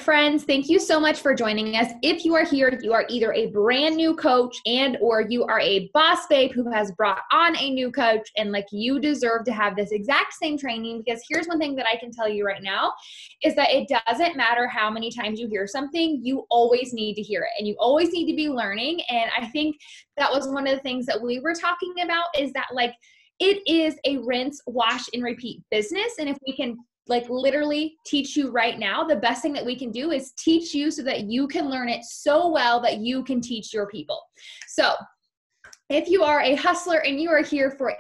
Friends, thank you so much for joining us. If you are here, you are either a brand new coach and or you are a boss babe who has brought on a new coach, and like you deserve to have this exact same training, because here's one thing that I can tell you right now is that it doesn't matter how many times you hear something, you always need to hear it and you always need to be learning. And I think that was one of the things that we were talking about, is that like it is a rinse, wash, and repeat business. And if we can like literally teach you right now, the best thing that we can do is teach you so that you can learn it so well that you can teach your people. So if you are a hustler and you are here for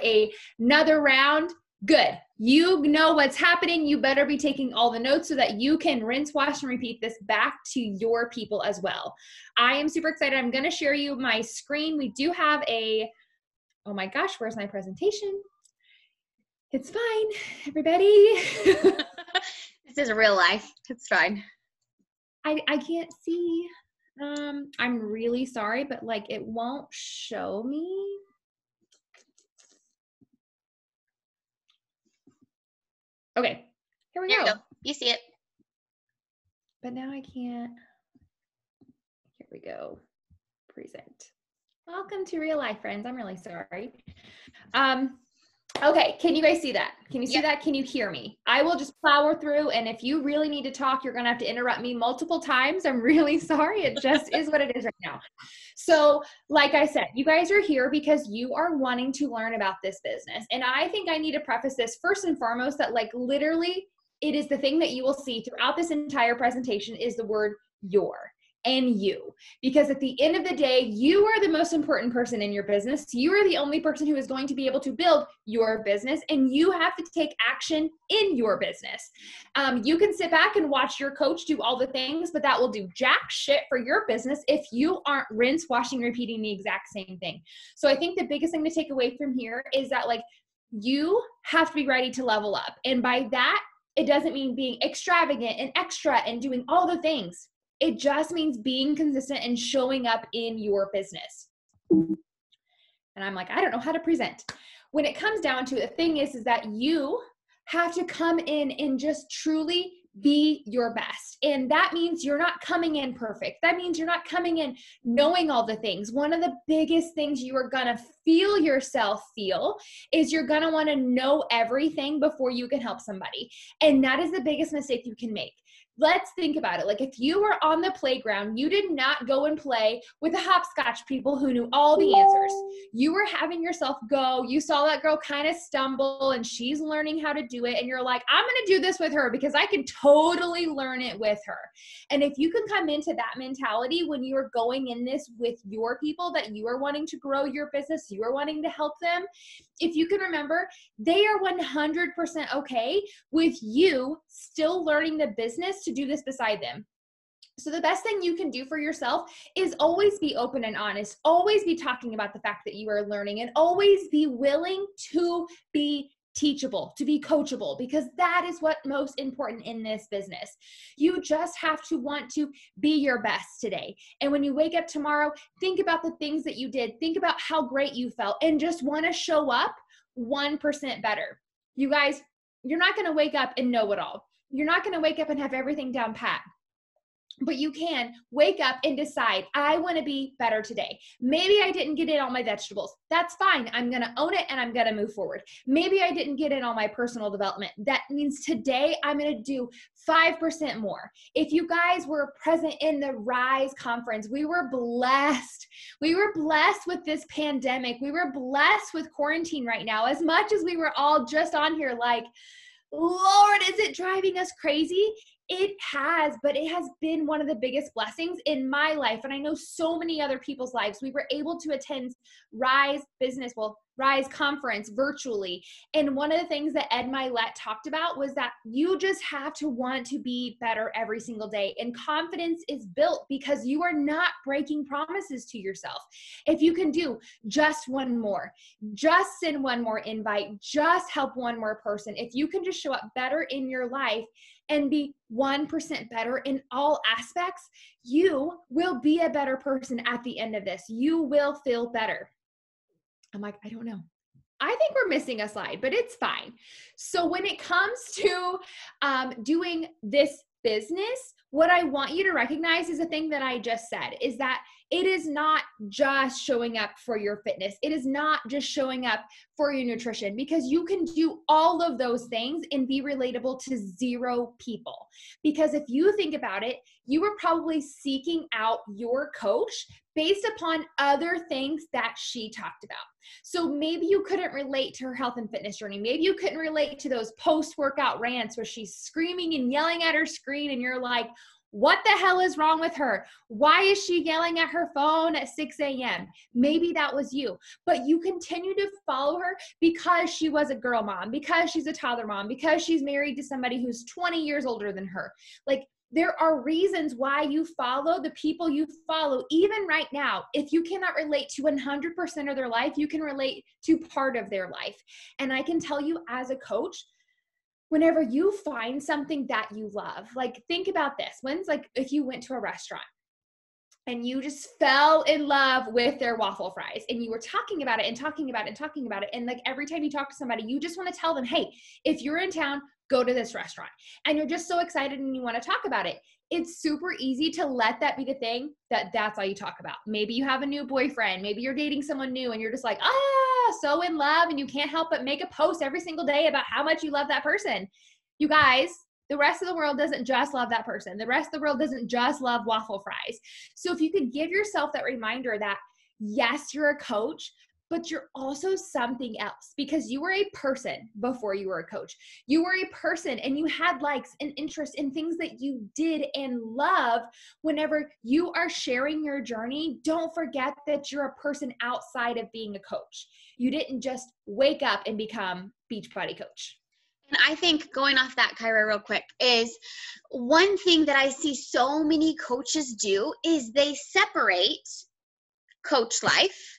another round, good. You know what's happening. You better be taking all the notes so that you can rinse, wash, and repeat this back to your people as well. I am super excited. I'm going to share you my screen. We do have oh my gosh, where's my presentation? It's fine, everybody. This is real life. It's fine. I can't see. I'm really sorry, but like it won't show me. Okay, here we go. You see it. But now I can't. Here we go. Present. Welcome to real life, friends. I'm really sorry. Okay, can you guys see that? Can you see that? Can you hear me? I will just plow through, and if you really need to talk, you're going to have to interrupt me multiple times. I'm really sorry. It just is what it is right now. So, like I said, you guys are here because you are wanting to learn about this business. And I think I need to preface this first and foremost that like literally it is the thing that you will see throughout this entire presentation is the word your. And you, because at the end of the day, you are the most important person in your business. You are the only person who is going to be able to build your business, and you have to take action in your business. You can sit back and watch your coach do all the things, but that will do jack shit for your business if you aren't rinse, washing, repeating the exact same thing. So I think the biggest thing to take away from here is that like you have to be ready to level up. And by that, it doesn't mean being extravagant and extra and doing all the things. It just means being consistent and showing up in your business. And I'm like, I don't know how to present. When it comes down to it, the thing is that you have to come in and just truly be your best. And that means you're not coming in perfect. That means you're not coming in knowing all the things. One of the biggest things you are going to feel yourself feel is you're going to want to know everything before you can help somebody. And that is the biggest mistake you can make. Let's think about it. Like if you were on the playground, you did not go and play with the hopscotch people who knew all the answers. You were having yourself go. You saw that girl kind of stumble and she's learning how to do it. And you're like, I'm going to do this with her because I can totally learn it with her. And if you can come into that mentality when you are going in this with your people that you are wanting to grow your business, you are wanting to help them, if you can remember, they are 100% okay with you still learning the business to do this beside them. So the best thing you can do for yourself is always be open and honest, always be talking about the fact that you are learning, and always be willing to be teachable, to be coachable, because that is what's most important in this business. You just have to want to be your best today. And when you wake up tomorrow, think about the things that you did, think about how great you felt, and just want to show up 1% better. You guys, you're not going to wake up and know it all. You're not going to wake up and have everything down pat. But you can wake up and decide, I want to be better today. Maybe I didn't get in all my vegetables. That's fine. I'm going to own it and I'm going to move forward. Maybe I didn't get in all my personal development. That means today I'm going to do 5% more. If you guys were present in the Rise conference, we were blessed. We were blessed with this pandemic. We were blessed with quarantine right now. As much as we were all just on here like, Lord, is it driving us crazy? It has, but it has been one of the biggest blessings in my life. And I know so many other people's lives. We were able to attend Rise conference virtually. And one of the things that Ed Milet talked about was that you just have to want to be better every single day. And confidence is built because you are not breaking promises to yourself. If you can do just one more, just send one more invite, just help one more person. If you can just show up better in your life and be 1% better in all aspects, you will be a better person at the end of this. You will feel better. I'm like, I don't know. I think we're missing a slide, but it's fine. So when it comes to doing this business, what I want you to recognize is the thing that I just said, is that it is not just showing up for your fitness. It is not just showing up for your nutrition, because you can do all of those things and be relatable to 0 people. Because if you think about it, you were probably seeking out your coach based upon other things that she talked about. So maybe you couldn't relate to her health and fitness journey. Maybe you couldn't relate to those post-workout rants where she's screaming and yelling at her screen and you're like, what the hell is wrong with her? Why is she yelling at her phone at 6 a.m.? Maybe that was you, but you continue to follow her because she was a girl mom, because she's a toddler mom, because she's married to somebody who's 20 years older than her. Like, there are reasons why you follow the people you follow. Even right now, if you cannot relate to 100% of their life, you can relate to part of their life. And I can tell you as a coach, whenever you find something that you love, like think about this. When's like if you went to a restaurant and you just fell in love with their waffle fries and you were talking about it and talking about it and talking about it. And like every time you talk to somebody, you just want to tell them, hey, if you're in town, go to this restaurant. And you're just so excited and you want to talk about it. It's super easy to let that be the thing that's all you talk about. Maybe you have a new boyfriend. Maybe you're dating someone new and you're just like, so in love, and you can't help but make a post every single day about how much you love that person. You guys, the rest of the world doesn't just love that person. The rest of the world doesn't just love waffle fries. So if you could give yourself that reminder that yes, you're a coach, but you're also something else, because you were a person before you were a coach. You were a person and you had likes and interests in things that you did and love. Whenever you are sharing your journey, don't forget that you're a person outside of being a coach. You didn't just wake up and become Beachbody coach. And I think going off that, Kyra, real quick, is one thing that I see so many coaches do is they separate coach life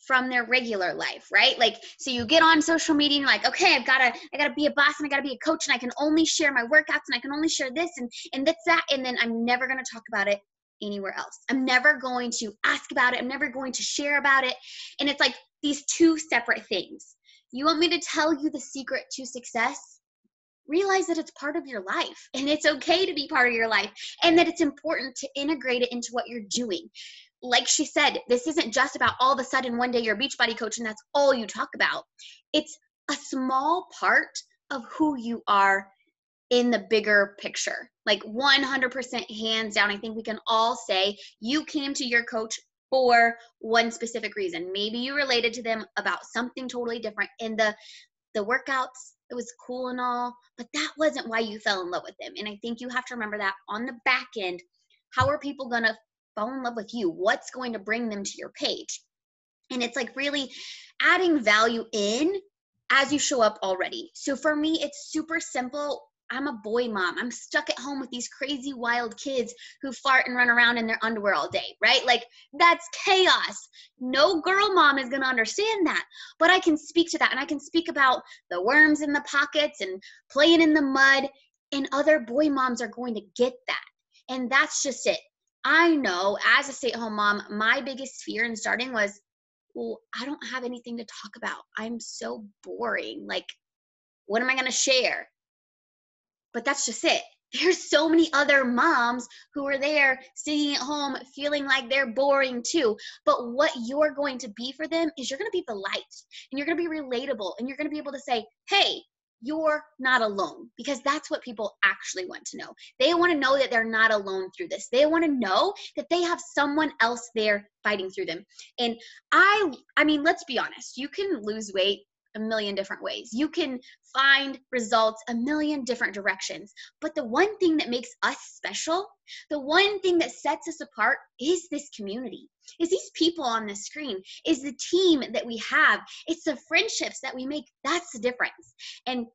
from their regular life, right? Like, so you get on social media and you're like, okay, I gotta be a boss and I gotta be a coach and I can only share my workouts and I can only share this and that's that. And then I'm never going to talk about it anywhere else. I'm never going to ask about it. I'm never going to share about it. And it's like these two separate things. You want me to tell you the secret to success? Realize that it's part of your life and it's okay to be part of your life and that it's important to integrate it into what you're doing. Like she said, this isn't just about all of a sudden one day you're a Beachbody coach and that's all you talk about. It's a small part of who you are in the bigger picture. Like 100% hands down, I think we can all say you came to your coach for one specific reason. Maybe you related to them about something totally different in the workouts. It was cool and all, but that wasn't why you fell in love with them. And I think you have to remember that on the back end, how are people going to fall in love with you? What's going to bring them to your page? And it's like really adding value in as you show up already. So for me, it's super simple. I'm a boy mom. I'm stuck at home with these crazy wild kids who fart and run around in their underwear all day, right? Like that's chaos. No girl mom is going to understand that, but I can speak to that and I can speak about the worms in the pockets and playing in the mud, and other boy moms are going to get that. And that's just it. I know as a stay-at-home mom, my biggest fear in starting was, well, I don't have anything to talk about. I'm so boring. Like, what am I going to share? But that's just it. There's so many other moms who are there sitting at home feeling like they're boring too. But what you're going to be for them is you're going to be the light and you're going to be relatable and you're going to be able to say, hey, you're not alone, because that's what people actually want to know. They want to know that they're not alone through this. They want to know that they have someone else there fighting through them. And I mean, let's be honest, you can lose weight a million different ways. You can find results a million different directions. But the one thing that makes us special, the one thing that sets us apart is this community, is these people on the screen, is the team that we have. It's the friendships that we make. That's the difference. And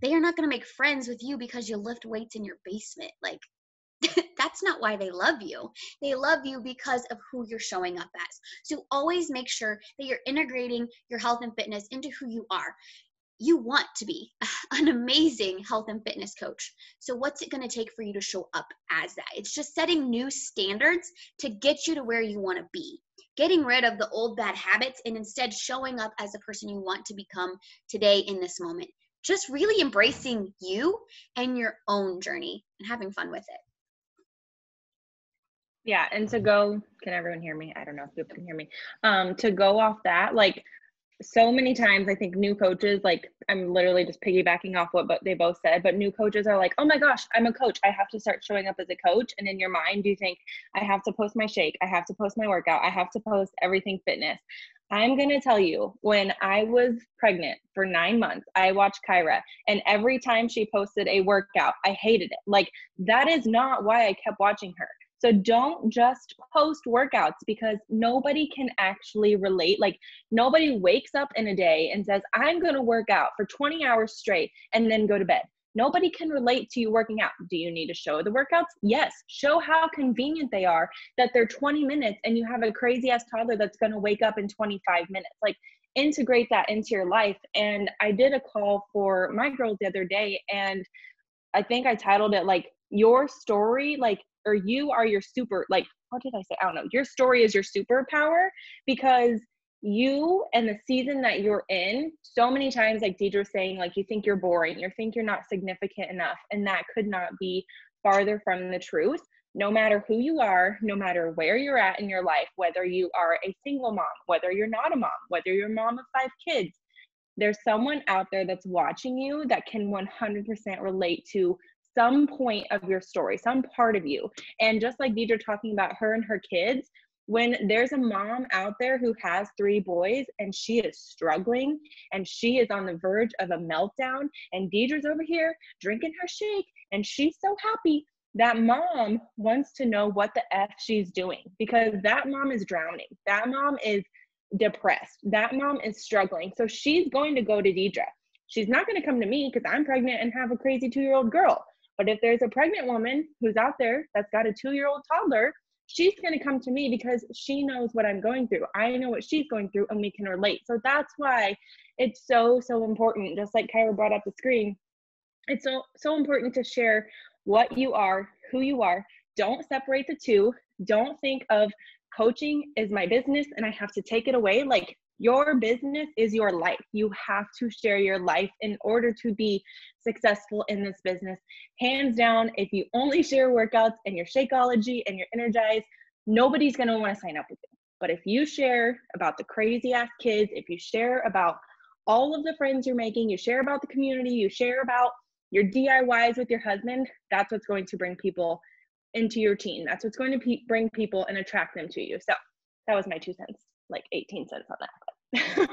they are not going to make friends with you because you lift weights in your basement. Like, that's not why they love you. They love you because of who you're showing up as. So always make sure that you're integrating your health and fitness into who you are. You want to be an amazing health and fitness coach. So what's it going to take for you to show up as that? It's just setting new standards to get you to where you want to be. Getting rid of the old bad habits and instead showing up as the person you want to become today in this moment. just really embracing you and your own journey and having fun with it. Yeah. And can everyone hear me? I don't know if people can hear me. To go off that, like, so many times I think new coaches, like, I'm literally just piggybacking off what they both said, but new coaches are like, oh my gosh, I'm a coach, I have to start showing up as a coach. And in your mind, you think, I have to post my shake, I have to post my workout, I have to post everything fitness. I'm going to tell you, when I was pregnant for 9 months, I watched Kyra, and every time she posted a workout, I hated it. Like, that is not why I kept watching her. So don't just post workouts, because nobody can actually relate. Like, nobody wakes up in a day and says, I'm going to work out for 20 hours straight and then go to bed. Nobody can relate to you working out. Do you need to show the workouts? Yes. Show how convenient they are, that they're 20 minutes and you have a crazy ass toddler that's going to wake up in 25 minutes. Like, integrate that into your life. And I did a call for my girls the other day, and I think I titled it like, your story, like, or you are your super, like, what did I say? I don't know. Your story is your superpower, because you and the season that you're in, so many times, like Deidre was saying, like, you think you're boring, you think you're not significant enough, and that could not be farther from the truth. No matter who you are, no matter where you're at in your life, whether you are a single mom, whether you're not a mom, whether you're a mom of 5 kids, there's someone out there that's watching you that can 100% relate to some point of your story, some part of you. And just like Deidre talking about her and her kids, when there's a mom out there who has 3 boys and she is struggling and she is on the verge of a meltdown, and Deidre's over here drinking her shake and she's so happy, that mom wants to know what the F she's doing, because that mom is drowning. That mom is depressed. That mom is struggling. So she's going to go to Deidre. She's not going to come to me because I'm pregnant and have a crazy 2-year-old girl. But if there's a pregnant woman who's out there that's got a 2-year-old toddler, she's going to come to me because she knows what I'm going through. I know what she's going through, and we can relate. So that's why it's so, so important. Just like Kyra brought up the screen, it's so important to share what you are, who you are. Don't separate the two. Don't think of coaching is my business and I have to take it away. Like, your business is your life. You have to share your life in order to be successful in this business. Hands down, if you only share workouts and your Shakeology and your Energize, nobody's going to want to sign up with you. But if you share about the crazy ass kids, if you share about all of the friends you're making, you share about the community, you share about your DIYs with your husband, that's what's going to bring people into your team. That's what's going to bring people and attract them to you. So that was my 2 cents, like 18 cents on that.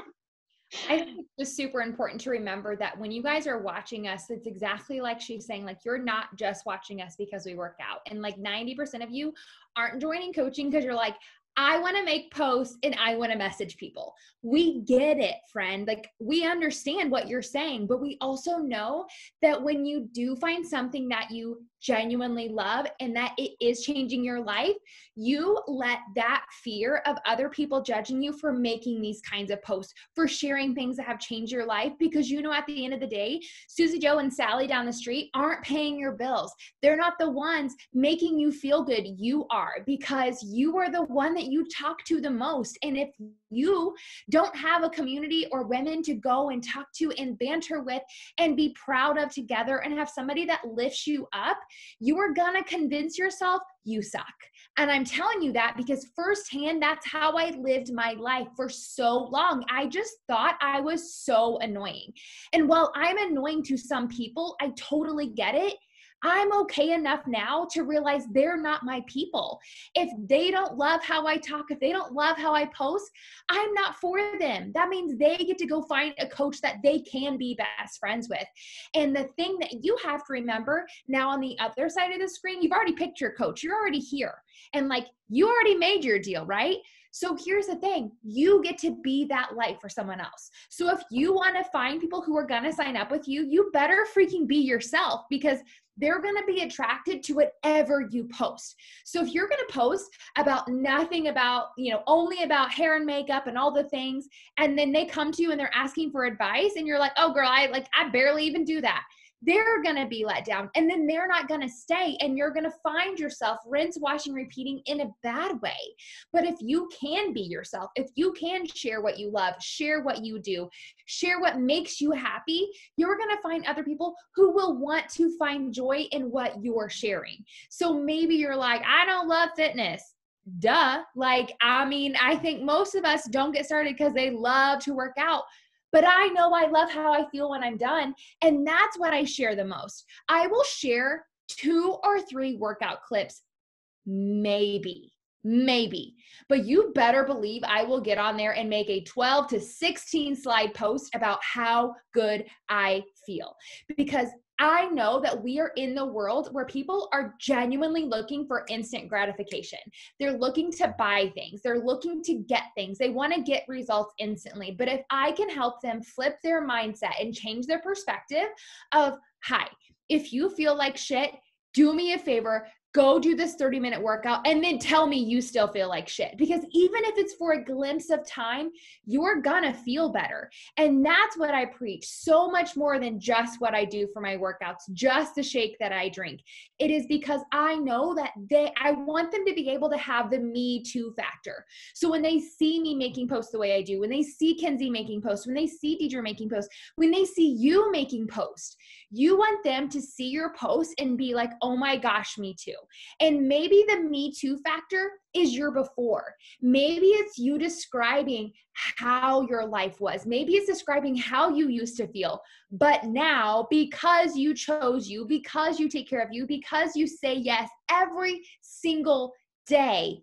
I think it's just super important to remember that when you guys are watching us, it's exactly like she's saying, like, you're not just watching us because we work out. And like 90% of you aren't joining coaching because you're like, I want to make posts and I want to message people. We get it, friend. Like, we understand what you're saying, but we also know that when you do find something that you genuinely love and that it is changing your life, you let that fear of other people judging you for making these kinds of posts, for sharing things that have changed your life, because you know at the end of the day, Susie Joe and Sally down the street aren't paying your bills. They're not the ones making you feel good. You are, because you are the one that you talk to the most. And if you don't have a community or women to go and talk to and banter with and be proud of together and have somebody that lifts you up, you are gonna convince yourself you suck. And I'm telling you that because firsthand, that's how I lived my life for so long. I just thought I was so annoying. And while I'm annoying to some people, I totally get it. I'm okay enough now to realize they're not my people. If they don't love how I talk, if they don't love how I post, I'm not for them. That means they get to go find a coach that they can be best friends with. And the thing that you have to remember now, on the other side of the screen, you've already picked your coach. You're already here. And like, you already made your deal, right? So here's the thing, you get to be that light for someone else. So if you want to find people who are going to sign up with you, you better freaking be yourself, because they're going to be attracted to whatever you post. So if you're going to post about nothing about, only about hair and makeup and all the things, and then they come to you and they're asking for advice and you're like, oh girl, I barely even do that. they're going to be let down, and then they're not going to stay, and you're going to find yourself rinse, washing, repeating in a bad way. But if you can be yourself, if you can share what you love, share what you do, share what makes you happy, you're going to find other people who will want to find joy in what you're sharing. So maybe you're like, I don't love fitness. Duh. Like, I mean, I think most of us don't get started because they love to work out. But I know I love how I feel when I'm done. And that's what I share the most. I will share 2 or 3 workout clips, maybe. But you better believe I will get on there and make a 12 to 16 slide post about how good I feel. Because I know that we are in the world where people are genuinely looking for instant gratification. They're looking to buy things. They're looking to get things. They want to get results instantly. But if I can help them flip their mindset and change their perspective of, hi, if you feel like shit, do me a favor, go do this 30-minute workout and then tell me you still feel like shit. Because even if it's for a glimpse of time, you're gonna feel better. And that's what I preach, so much more than just what I do for my workouts, just the shake that I drink. It is because I know that I want them to be able to have the me too factor. So when they see me making posts the way I do, when they see Kenzie making posts, when they see Deidre making posts, when they see you making posts, you want them to see your posts and be like, oh my gosh, me too. And maybe the me too factor is your before. Maybe it's you describing how your life was. Maybe it's describing how you used to feel. But now, because you chose you, because you take care of you, because you say yes every single day,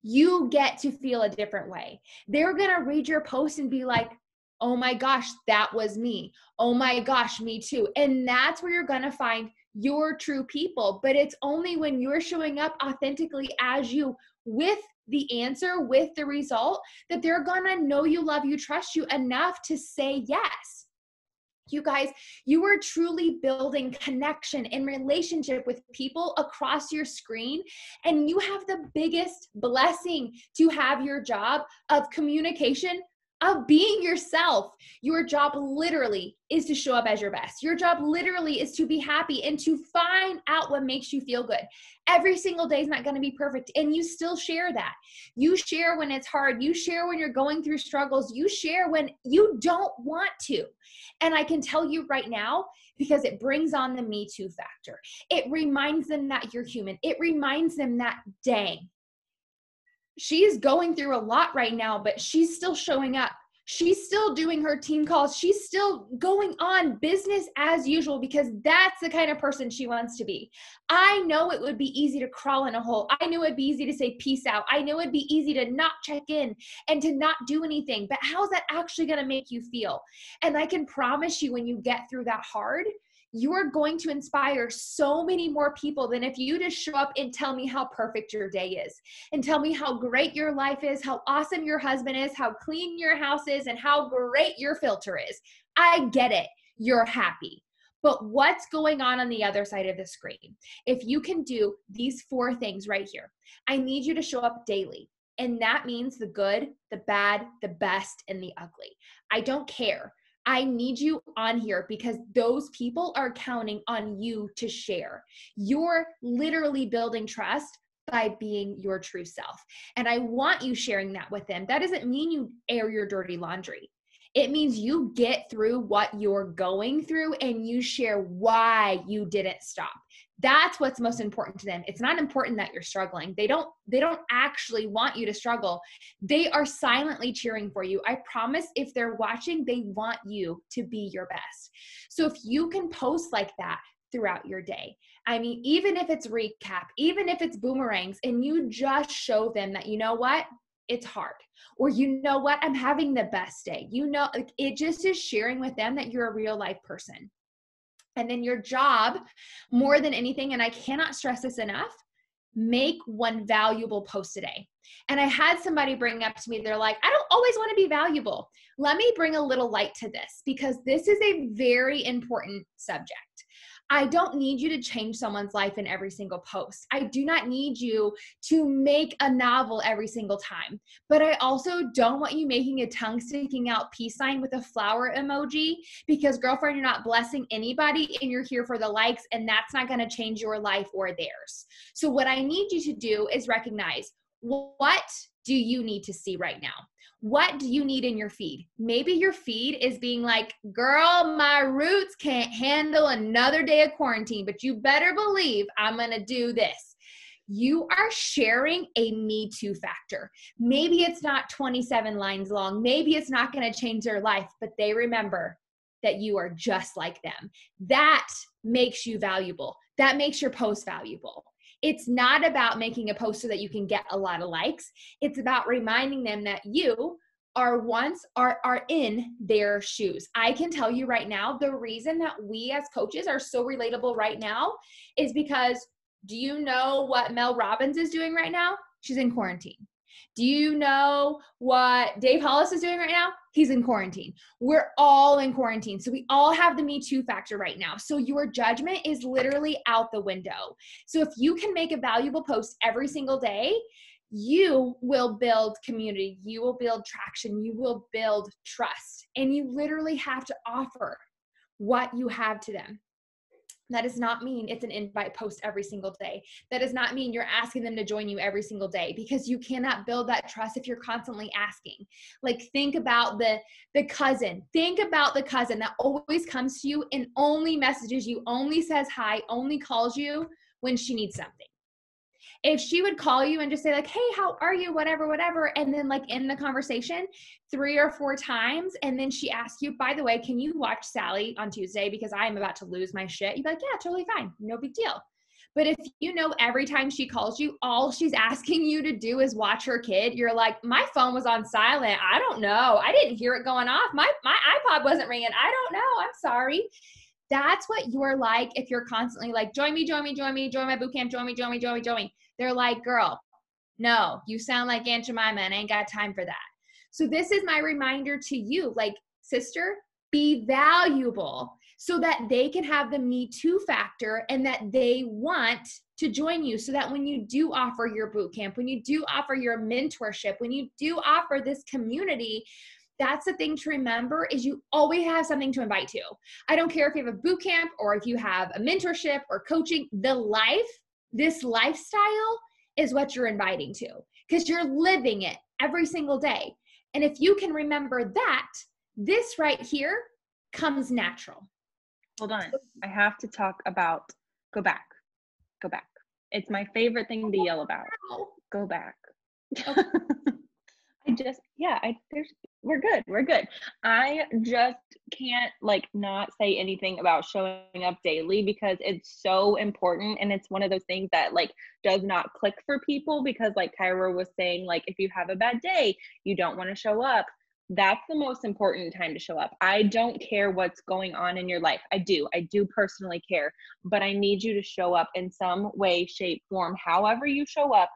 you get to feel a different way. They're going to read your post and be like, oh my gosh, that was me. Oh my gosh, me too. And that's where you're going to find your true people. But it's only when you're showing up authentically as you, with the answer, with the result, that they're going to know you, love you, trust you enough to say yes. You guys, you are truly building connection and relationship with people across your screen. And you have the biggest blessing to have your job of communication, of being yourself. Your job literally is to show up as your best. Your job literally is to be happy and to find out what makes you feel good. Every single day is not going to be perfect, and you still share that. You share when it's hard. You share when you're going through struggles. You share when you don't want to. And I can tell you right now, because it brings on the me too factor. It reminds them that you're human. It reminds them that, dang, she's going through a lot right now, but she's still showing up. She's still doing her team calls. She's still going on business as usual because that's the kind of person she wants to be. I know it would be easy to crawl in a hole. I knew it'd be easy to say peace out. I know it'd be easy to not check in and to not do anything, but how's that actually going to make you feel? And I can promise you, when you get through that hard, you are going to inspire so many more people than if you just show up and tell me how perfect your day is and tell me how great your life is, how awesome your husband is, how clean your house is, and how great your filter is. I get it. You're happy. But what's going on the other side of the screen? If you can do these 4 things right here, I need you to show up daily. And that means the good, the bad, the best, and the ugly. I don't care. I need you on here because those people are counting on you to share. You're literally building trust by being your true self. And I want you sharing that with them. That doesn't mean you air your dirty laundry. It means you get through what you're going through and you share why you didn't stop. That's what's most important to them. It's not important that you're struggling. They don't actually want you to struggle. They are silently cheering for you. I promise if they're watching, they want you to be your best. So if you can post like that throughout your day, I mean, even if it's recap, even if it's boomerangs, and you just show them that, you know what? It's hard. Or you know what? I'm having the best day. You know, it just is sharing with them that you're a real life person. And then your job, more than anything, and I cannot stress this enough, make one valuable post a day. And I had somebody bring up to me, they're like, I don't always want to be valuable. Let me bring a little light to this because this is a very important subject. I don't need you to change someone's life in every single post. I do not need you to make a novel every single time. But I also don't want you making a tongue sticking out peace sign with a flower emoji, because girlfriend, you're not blessing anybody and you're here for the likes, and that's not going to change your life or theirs. So what I need you to do is recognize, what do you need to see right now? What do you need in your feed? Maybe your feed is being like, girl, my roots can't handle another day of quarantine, but you better believe I'm going to do this. You are sharing a Me Too factor. Maybe it's not 27 lines long. Maybe it's not going to change their life, but they remember that you are just like them. That makes you valuable. That makes your post valuable. It's not about making a post so that you can get a lot of likes. It's about reminding them that you are in their shoes. I can tell you right now, the reason that we as coaches are so relatable right now is because, do you know what Mel Robbins is doing right now? She's in quarantine. Do you know what Dave Hollis is doing right now? He's in quarantine. We're all in quarantine. So we all have the Me Too factor right now. So your judgment is literally out the window. So if you can make a valuable post every single day, you will build community. You will build traction. You will build trust. And you literally have to offer what you have to them. That does not mean it's an invite post every single day. That does not mean you're asking them to join you every single day, because you cannot build that trust if you're constantly asking. Like, think about the cousin. Think about the cousin that always comes to you and only messages you, only says hi, only calls you when she needs something. If she would call you and just say like, hey, how are you? Whatever. And then like in the conversation 3 or 4 times. And then she asks you, by the way, can you watch Sally on Tuesday? Because I am about to lose my shit. You'd be like, yeah, totally fine. No big deal. But if you know every time she calls you, all she's asking you to do is watch her kid, you're like, my phone was on silent. I don't know. I didn't hear it going off. My iPod wasn't ringing. I don't know. I'm sorry. That's what you're like if you're constantly like, join me, join my boot camp, join me. They're like, girl, no, you sound like Aunt Jemima and I ain't got time for that. So this is my reminder to you, like, sister, be valuable so that they can have the Me Too factor and that they want to join you, so that when you do offer your boot camp, when you do offer your mentorship, when you do offer this community, that's the thing to remember, is you always have something to invite to. I don't care if you have a boot camp or if you have a mentorship or coaching, this lifestyle is what you're inviting to, because you're living it every single day. And if you can remember that, this right here comes natural. Hold on. I have to talk about go back. It's my favorite thing to yell about. Go back. Okay. We're good. I just can't not say anything about showing up daily, because it's so important. And it's one of those things that does not click for people, because like Kyra was saying, if you have a bad day, you don't want to show up. That's the most important time to show up. I don't care what's going on in your life. I do personally care, but I need you to show up in some way, shape, form. However you show up,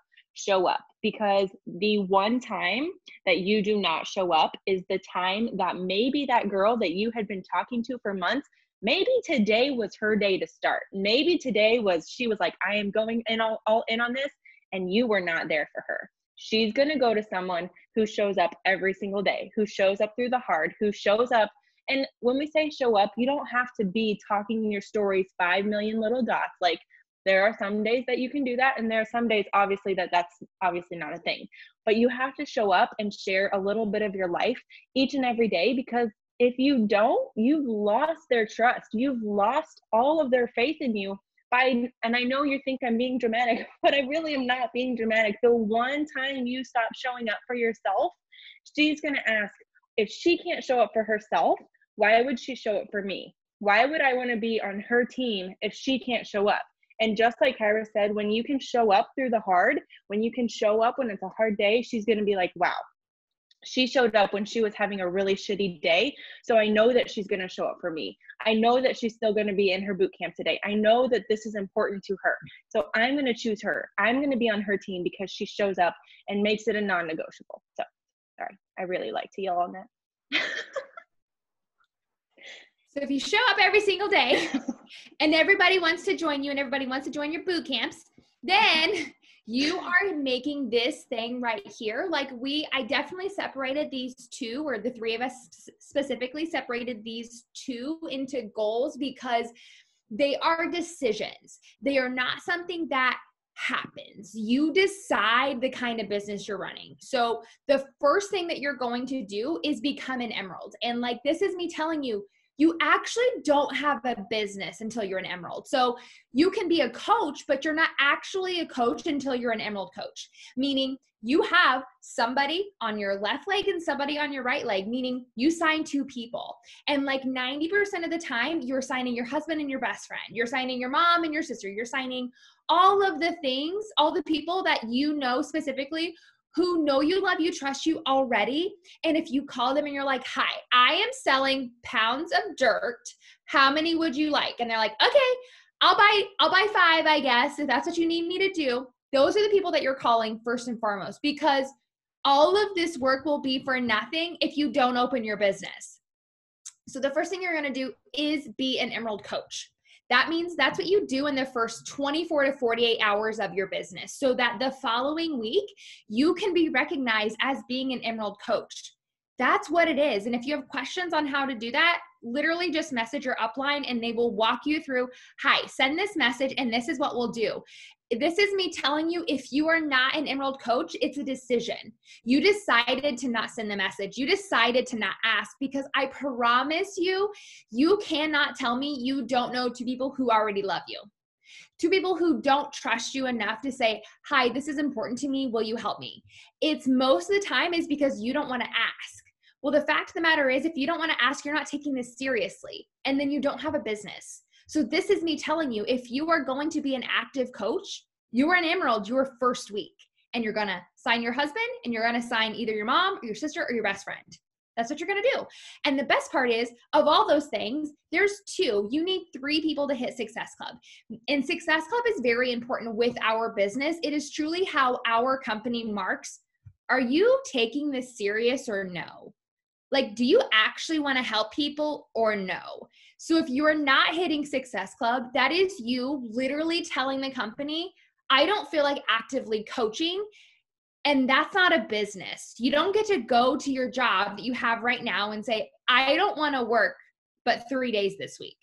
because the one time that you do not show up is the time that maybe that girl that you had been talking to for months, maybe today was her day to start. Maybe today she was like, I am going in all in on this, and you were not there for her. She's going to go to someone who shows up every single day, who shows up through the hard, who shows up. And when we say show up, you don't have to be talking in your stories 5 million little dots. There are some days that you can do that, and there are some days, obviously, that's obviously not a thing. But you have to show up and share a little bit of your life each and every day, because if you don't, you've lost their trust. You've lost all of their faith in you. And I know you think I'm being dramatic, but I really am not being dramatic. The one time you stop showing up for yourself, she's going to ask, if she can't show up for herself, why would she show up for me? Why would I want to be on her team if she can't show up? And just like Kyra said, when you can show up through the hard, when you can show up when it's a hard day, she's going to be like, wow, she showed up when she was having a really shitty day. So I know that she's going to show up for me. I know that she's still going to be in her boot camp today. I know that this is important to her. So I'm going to choose her. I'm going to be on her team because she shows up and makes it a non-negotiable. So sorry, I really like to yell on that. So if you show up every single day, and everybody wants to join you and everybody wants to join your boot camps, then you are making this thing right here. Like I definitely separated these two, or the three of us specifically separated these two into goals because they are decisions. They are not something that happens. You decide the kind of business you're running. So the first thing that you're going to do is become an emerald. And like, this is me telling you, you actually don't have a business until you're an emerald. So you can be a coach, but you're not actually a coach until you're an emerald coach, meaning you have somebody on your left leg and somebody on your right leg, meaning you sign two people. And like 90% of the time, you're signing your husband and your best friend. You're signing your mom and your sister. You're signing all of the things, all the people that you know specifically who know you, love you, trust you already. And if you call them and you're like, hi, I am selling pounds of dirt. How many would you like? And they're like, okay, I'll buy 5, I guess, if that's what you need me to do. Those are the people that you're calling first and foremost, because all of this work will be for nothing if you don't open your business. So the first thing you're going to do is be an emerald coach. That means that's what you do in the first 24 to 48 hours of your business, so that the following week you can be recognized as being an emerald coach. That's what it is. And if you have questions on how to do that, literally just message your upline and they will walk you through, hi, send this message and this is what we'll do. This is me telling you, if you are not an emerald coach, it's a decision. You decided to not send the message. You decided to not ask, because I promise you, you cannot tell me you don't know two people who already love you. Two people who don't trust you enough to say, hi, this is important to me. Will you help me? It's most of the time is because you don't want to ask. Well, the fact of the matter is, if you don't want to ask, you're not taking this seriously, and then you don't have a business. So this is me telling you, if you are going to be an active coach, you are an emerald your first week, and you're going to sign your husband and you're going to sign either your mom or your sister or your best friend. That's what you're going to do. And the best part is, of all those things, there's 2. You need 3 people to hit Success Club. And Success Club is very important with our business. It is truly how our company marks, are you taking this serious or no? Like, do you actually want to help people or no? So if you're not hitting Success Club, that is you literally telling the company, I don't feel like actively coaching. And that's not a business. You don't get to go to your job that you have right now and say, I don't want to work but 3 days this week.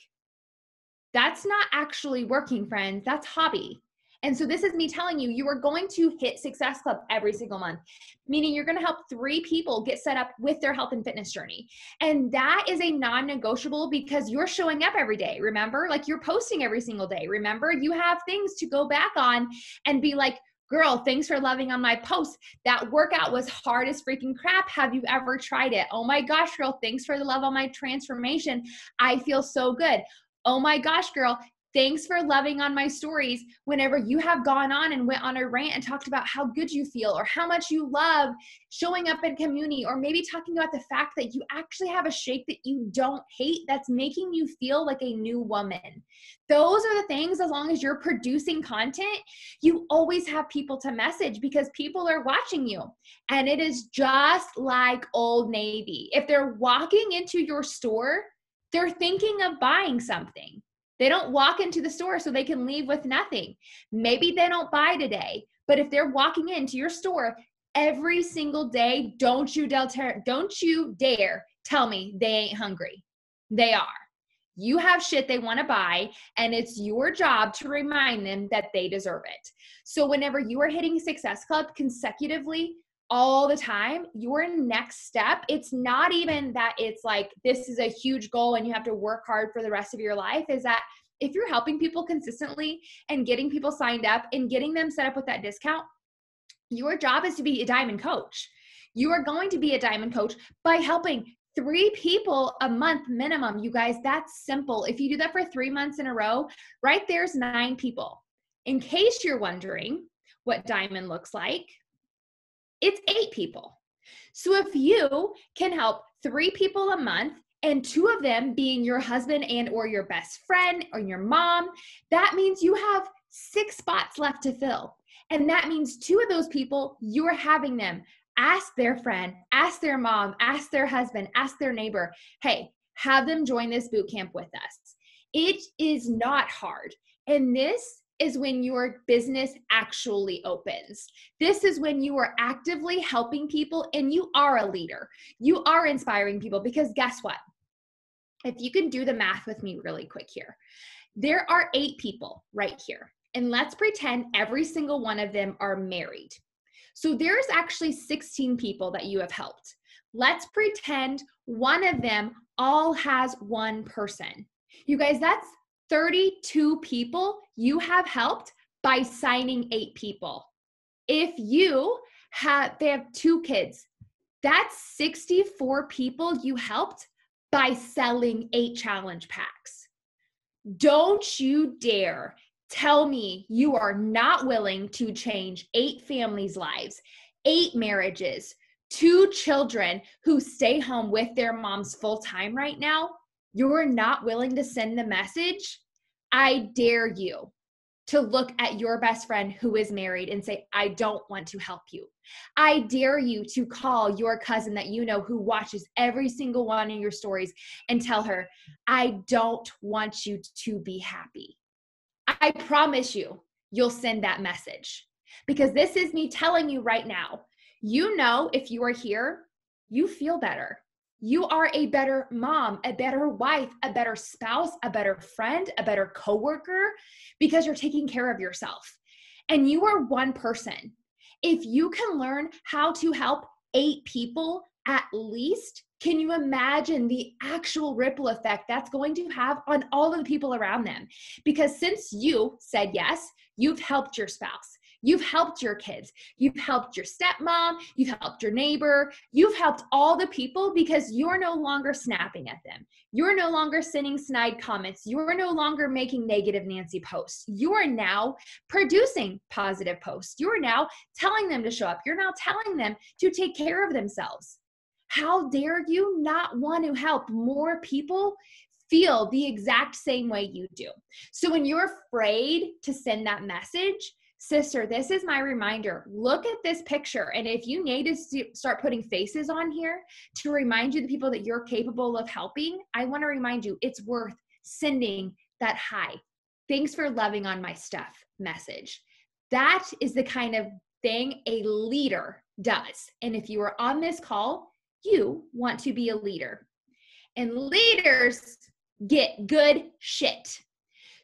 That's not actually working, friends. That's hobby. And so this is me telling you, you are going to hit Success Club every single month, meaning you're going to help 3 people get set up with their health and fitness journey. And that is a non-negotiable, because you're showing up every day. Remember, like, you're posting every single day. Remember, you have things to go back on and be like, girl, thanks for loving on my post. That workout was hard as freaking crap. Have you ever tried it? Oh my gosh, girl, thanks for the love on my transformation. I feel so good. Oh my gosh, girl, thanks for loving on my stories whenever you have gone on and went on a rant and talked about how good you feel or how much you love showing up in community, or maybe talking about the fact that you actually have a shake that you don't hate that's making you feel like a new woman. Those are the things, as long as you're producing content, you always have people to message because people are watching you. And it is just like Old Navy. If they're walking into your store, they're thinking of buying something. They don't walk into the store so they can leave with nothing. Maybe they don't buy today, but if they're walking into your store every single day, don't you dare tell me they ain't hungry. They are. You have shit they want to buy, and it's your job to remind them that they deserve it. So whenever you are hitting Success Club consecutively all the time, your next step, it's not even that it's like this is a huge goal and you have to work hard for the rest of your life, is that if you're helping people consistently and getting people signed up and getting them set up with that discount, your job is to be a diamond coach. You are going to be a diamond coach by helping 3 people a month minimum. You guys, that's simple. If you do that for 3 months in a row, right there's 9 people. In case you're wondering what diamond looks like, it's 8 people. So if you can help 3 people a month, and 2 of them being your husband and or your best friend or your mom, that means you have 6 spots left to fill. And that means 2 of those people, you're having them ask their friend, ask their mom, ask their husband, ask their neighbor, hey, have them join this boot camp with us. It is not hard. And this is when your business actually opens. This is when you are actively helping people and you are a leader. You are inspiring people, because guess what? If you can do the math with me really quick here, there are 8 people right here. And let's pretend every single one of them are married. So there's actually 16 people that you have helped. Let's pretend one of them all has one person. You guys, that's 32 people you have helped by signing 8 people. If they have 2 kids, that's 64 people you helped by selling 8 challenge packs. Don't you dare tell me you are not willing to change 8 families' lives, 8 marriages, 2 children who stay home with their moms full time right now. You're not willing to send the message. I dare you to look at your best friend who is married and say, I don't want to help you. I dare you to call your cousin that you know who watches every single one of your stories and tell her, I don't want you to be happy. I promise you'll send that message, because this is me telling you right now, you know, if you are here, you feel better. You are a better mom, a better wife, a better spouse, a better friend, a better coworker, because you're taking care of yourself. And you are one person. If you can learn how to help 8 people at least, can you imagine the actual ripple effect that's going to have on all of the people around them? Because since you said yes, you've helped your spouse. You've helped your kids. You've helped your stepmom. You've helped your neighbor. You've helped all the people, because you're no longer snapping at them. You're no longer sending snide comments. You're no longer making negative Nancy posts. You are now producing positive posts. You are now telling them to show up. You're now telling them to take care of themselves. How dare you not want to help more people feel the exact same way you do? So when you're afraid to send that message, sister, this is my reminder. Look at this picture. And if you need to start putting faces on here to remind you the people that you're capable of helping, I want to remind you it's worth sending that hi, thanks for loving on my stuff message. That is the kind of thing a leader does. And if you are on this call, you want to be a leader. And leaders get good shit.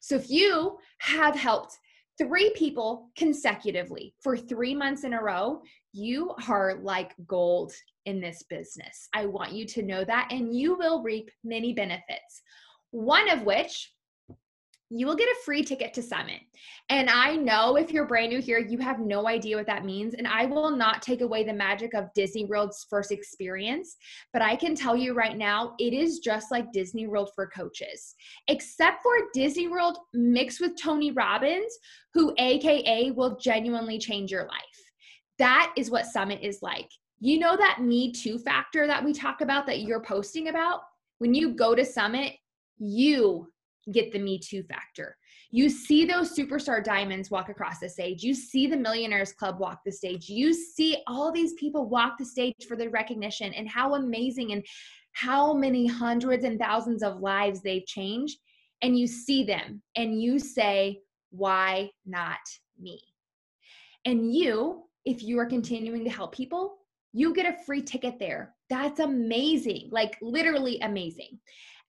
So if you have helped 3 people consecutively for 3 months in a row, you are like gold in this business. I want you to know that, and you will reap many benefits. One of which, you will get a free ticket to Summit. And I know if you're brand new here, you have no idea what that means. And I will not take away the magic of Disney World's first experience, but I can tell you right now, it is just like Disney World for coaches, except for Disney World mixed with Tony Robbins, who AKA will genuinely change your life. That is what Summit is like. You know that Me Too factor that we talk about, that you're posting about? When you go to Summit, you get the Me Too factor. You see those superstar diamonds walk across the stage. You see the Millionaires Club walk the stage. You see all these people walk the stage for their recognition, and how amazing and how many hundreds and thousands of lives they've changed. And you see them and you say, why not me? And you, if you are continuing to help people, you get a free ticket there. That's amazing, like literally amazing.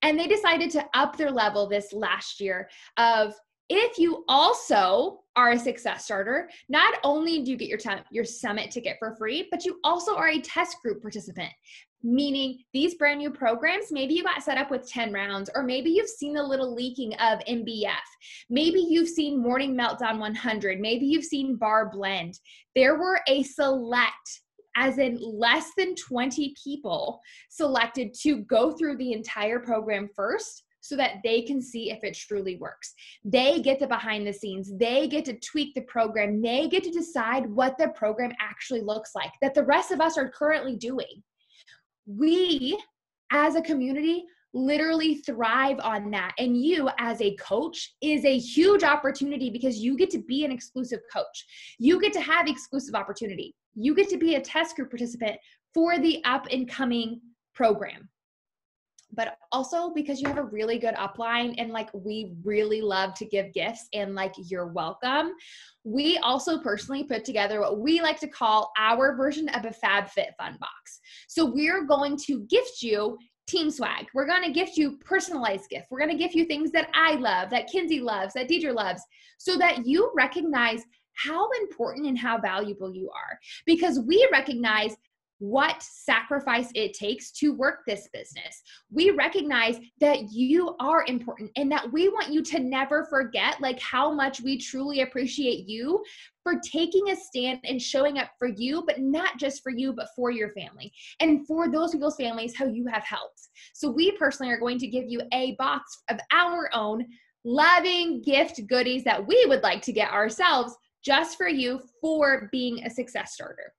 And they decided to up their level this last year of, if you also are a success starter, not only do you get your Summit ticket for free, but you also are a test group participant. Meaning these brand new programs, maybe you got set up with 10 rounds, or maybe you've seen the little leaking of MBF. Maybe you've seen Morning Meltdown 100. Maybe you've seen Bar Blend. There were a select, as in less than 20 people selected to go through the entire program first, so that they can see if it truly works. They get the behind the scenes. They get to tweak the program. They get to decide what the program actually looks like, that the rest of us are currently doing. We, as a community, literally thrive on that. And you, as a coach, is a huge opportunity, because you get to be an exclusive coach. You get to have exclusive opportunity. You get to be a test group participant for the up and coming program. but also because you have a really good upline and like we really love to give gifts and like you're welcome. We also personally put together what we like to call our version of a FabFitFun box. So we're going to gift you team swag. We're going to gift you personalized gift. We're going to gift you things that I love, that Kinsey loves, that Deidre loves, so that you recognize how important and how valuable you are, because we recognize what sacrifice it takes to work this business. We recognize that you are important and that we want you to never forget like how much we truly appreciate you for taking a stand and showing up for you, but not just for you, but for your family and for those people's families who you have helped. So we personally are going to give you a box of our own loving gift goodies that we would like to get ourselves just for you for being a success starter.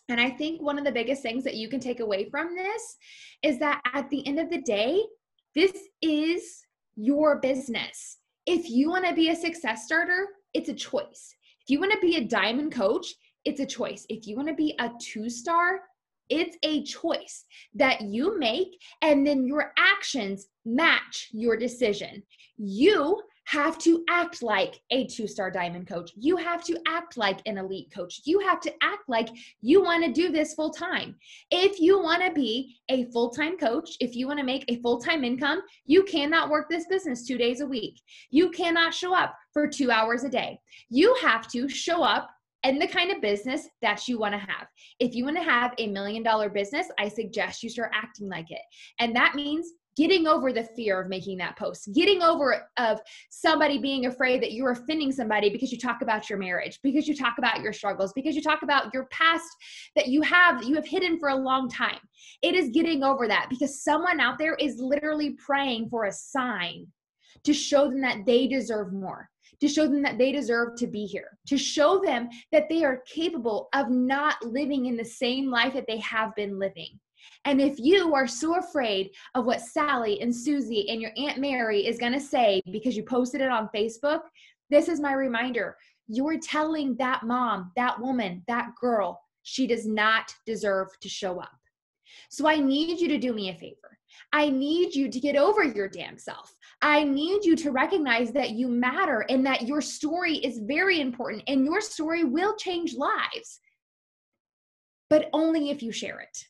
And I think one of the biggest things that you can take away from this is that at the end of the day, this is your business. If you want to be a success starter, it's a choice. If you want to be a diamond coach, it's a choice. If you want to be a 2-star, it's a choice that you make, and then your actions match your decision. You have to act like a 2-star diamond coach. You have to act like an elite coach. You have to act like you want to do this full time. If you want to be a full-time coach, if you want to make a full-time income, you cannot work this business 2 days a week. You cannot show up for 2 hours a day. You have to show up in the kind of business that you want to have. If you want to have $1 million business, I suggest you start acting like it. And that means getting over the fear of making that post, getting over of somebody being afraid that you're offending somebody because you talk about your marriage, because you talk about your struggles, because you talk about your past that you have hidden for a long time. It is getting over that because someone out there is literally praying for a sign to show them that they deserve more, to show them that they deserve to be here, to show them that they are capable of not living in the same life that they have been living. And if you are so afraid of what Sally and Susie and your Aunt Mary is going to say because you posted it on Facebook, this is my reminder. You're telling that mom, that woman, that girl, she does not deserve to show up. So I need you to do me a favor. I need you to get over your damn self. I need you to recognize that you matter and that your story is very important and your story will change lives, but only if you share it.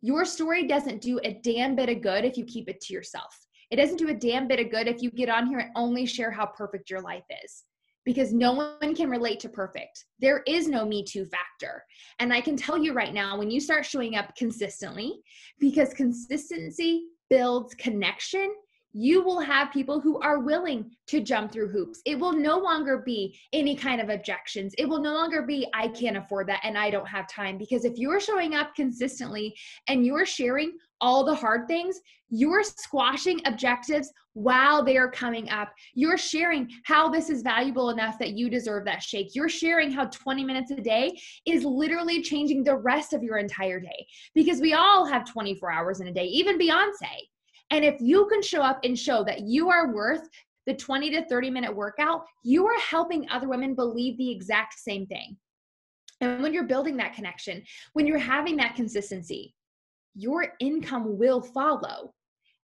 Your story doesn't do a damn bit of good if you keep it to yourself. It doesn't do a damn bit of good if you get on here and only share how perfect your life is, because no one can relate to perfect. There is no Me Too factor. And I can tell you right now, when you start showing up consistently, because consistency builds connection, you will have people who are willing to jump through hoops. It will no longer be any kind of objections. It will no longer be, I can't afford that and I don't have time. Because if you're showing up consistently and you're sharing all the hard things, you're squashing objectives while they're coming up. You're sharing how this is valuable enough that you deserve that shake. You're sharing how 20 minutes a day is literally changing the rest of your entire day. Because we all have 24 hours in a day, even Beyonce. And if you can show up and show that you are worth the 20 to 30 minute workout, you are helping other women believe the exact same thing. And when you're building that connection, when you're having that consistency, your income will follow.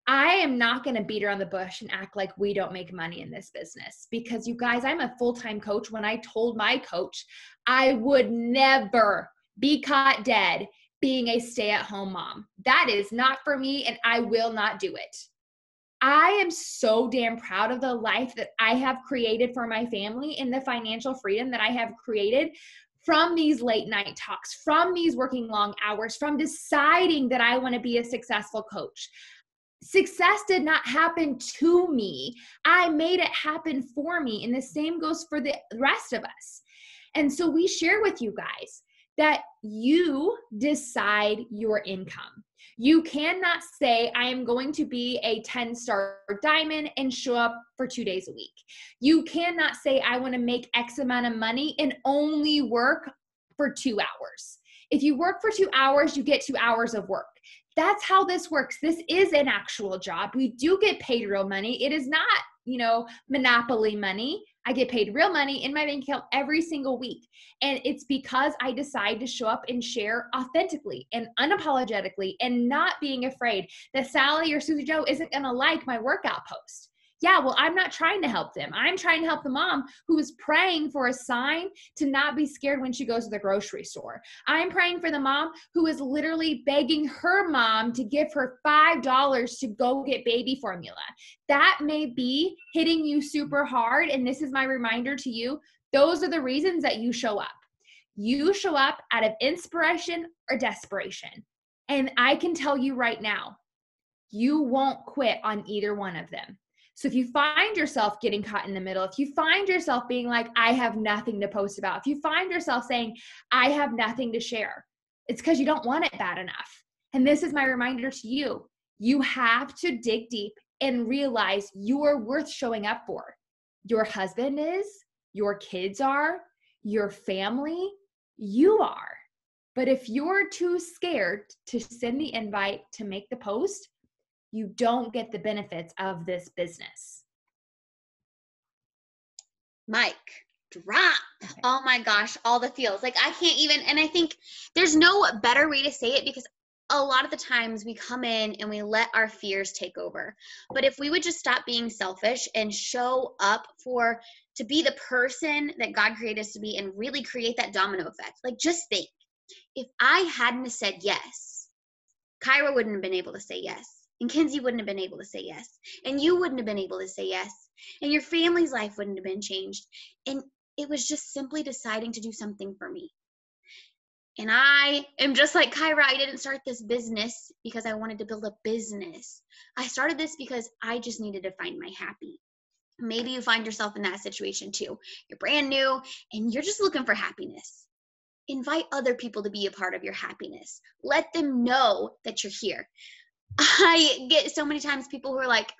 I am not going to beat around the bush and act like we don't make money in this business, because you guys, I'm a full-time coach. When I told my coach I would never be caught dead being a stay-at-home mom. That is not for me, and I will not do it. I am so damn proud of the life that I have created for my family and the financial freedom that I have created from these late night talks, from these working long hours, from deciding that I want to be a successful coach. Success did not happen to me. I made it happen for me, and the same goes for the rest of us. And so we share with you guys that you decide your income. You cannot say, I am going to be a 10-star diamond and show up for 2 days a week. You cannot say, I want to make X amount of money and only work for 2 hours. If you work for 2 hours, you get 2 hours of work. That's how this works. This is an actual job. We do get paid real money. It is not, monopoly money. I get paid real money in my bank account every single week. And it's because I decide to show up and share authentically and unapologetically and not being afraid that Sally or Susie Joe isn't going to like my workout post. Yeah, well, I'm not trying to help them. I'm trying to help the mom who is praying for a sign to not be scared when she goes to the grocery store. I'm praying for the mom who is literally begging her mom to give her $5 to go get baby formula. That may be hitting you super hard, and this is my reminder to you. Those are the reasons that you show up. You show up out of inspiration or desperation. And I can tell you right now, you won't quit on either one of them. So if you find yourself getting caught in the middle, if you find yourself being like, I have nothing to post about, if you find yourself saying, I have nothing to share, it's because you don't want it bad enough. And this is my reminder to you. You have to dig deep and realize you are worth showing up for. Your husband is, your kids are, your family, you are. But if you're too scared to send the invite to make the post, you don't get the benefits of this business. Mic drop. Okay. Oh my gosh, all the feels. Like I can't even, and I think there's no better way to say it, because a lot of the times we come in and we let our fears take over. But if we would just stop being selfish and show up to be the person that God created us to be and really create that domino effect. Like just think, if I hadn't have said yes, Kyra wouldn't have been able to say yes. And Kenzie wouldn't have been able to say yes. And you wouldn't have been able to say yes. And your family's life wouldn't have been changed. And it was just simply deciding to do something for me. And I am just like Kyra. I didn't start this business because I wanted to build a business. I started this because I just needed to find my happy. Maybe you find yourself in that situation too. You're brand new and you're just looking for happiness. Invite other people to be a part of your happiness. Let them know that you're here. I get so many times people who are like,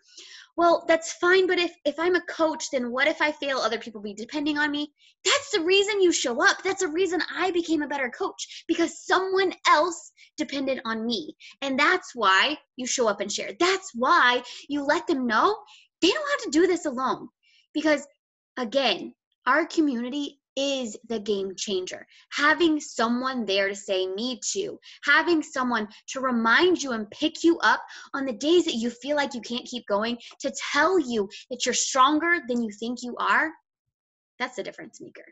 well, that's fine, but if I'm a coach, then what if I fail? Other people be depending on me. That's the reason you show up. That's the reason I became a better coach, because someone else depended on me. And that's why you show up and share. That's why you let them know they don't have to do this alone. Because again, our community is the game changer. Having someone there to say me too, having someone to remind you and pick you up on the days that you feel like you can't keep going, to tell you that you're stronger than you think you are, that's the difference maker.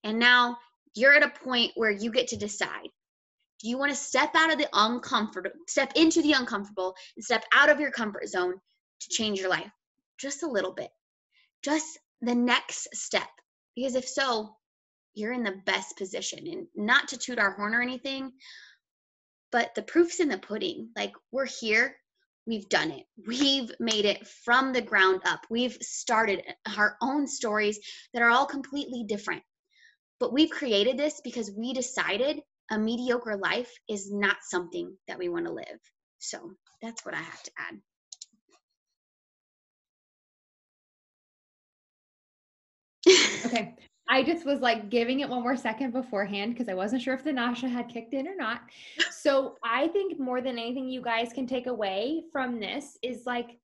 And now you're at a point where you get to decide. Do you want to step into the uncomfortable and step out of your comfort zone to change your life just a little bit, just the next step? Because if so, you're in the best position. And not to toot our horn or anything, but the proof's in the pudding. Like, we're here. We've done it. We've made it from the ground up. We've started our own stories that are all completely different. But we've created this because we decided a mediocre life is not something that we want to live. So that's what I have to add. Okay. I just was like giving it one more second beforehand because I wasn't sure if the nausea had kicked in or not. So I think more than anything you guys can take away from this is like,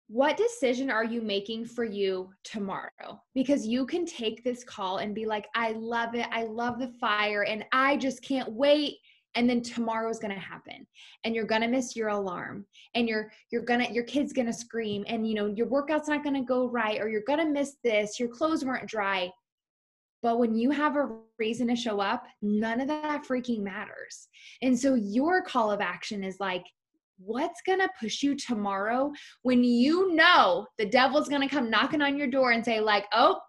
what decision are you making for you tomorrow? Because you can take this call and be like, I love it. I love the fire and I just can't wait. And then tomorrow's going to happen and you're going to miss your alarm and your kid's going to scream and your workout's not going to go right, or you're going to miss this, your clothes weren't dry. But when you have a reason to show up, none of that freaking matters. And so your call of action is like, what's going to push you tomorrow when the devil's going to come knocking on your door and say like, oh,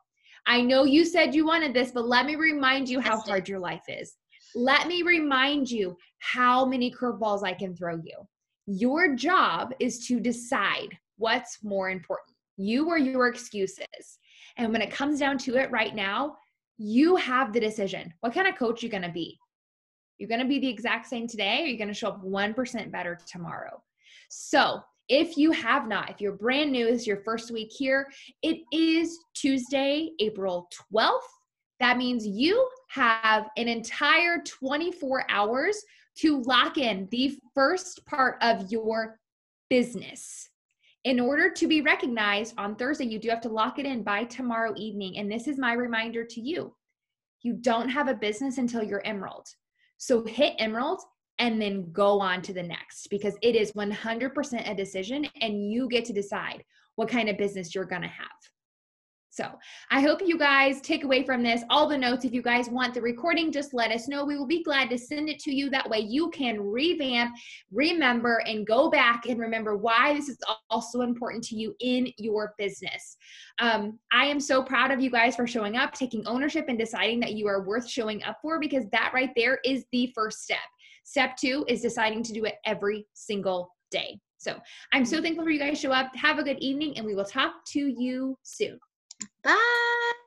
I know you said you wanted this, but let me remind you how hard your life is. Let me remind you how many curveballs I can throw you. Your job is to decide what's more important, you or your excuses. And when it comes down to it right now, you have the decision. What kind of coach are you going to be? You're going to be the exact same today, or you're going to show up 1% better tomorrow. So if you're brand new, this is your first week here, it is Tuesday, April 12th. That means you have an entire 24 hours to lock in the first part of your business. In order to be recognized on Thursday, you do have to lock it in by tomorrow evening. And this is my reminder to you. You don't have a business until you're Emerald. So hit Emerald and then go on to the next, because it is 100% a decision and you get to decide what kind of business you're going to have. So I hope you guys take away from this all the notes. If you guys want the recording, just let us know. We will be glad to send it to you. That way you can revamp, remember, and go back and remember why this is also important to you in your business. I am so proud of you guys for showing up, taking ownership, and deciding that you are worth showing up for, because that right there is the first step. Step 2 is deciding to do it every single day. So I'm so thankful for you guys show up. Have a good evening, and we will talk to you soon. Bye.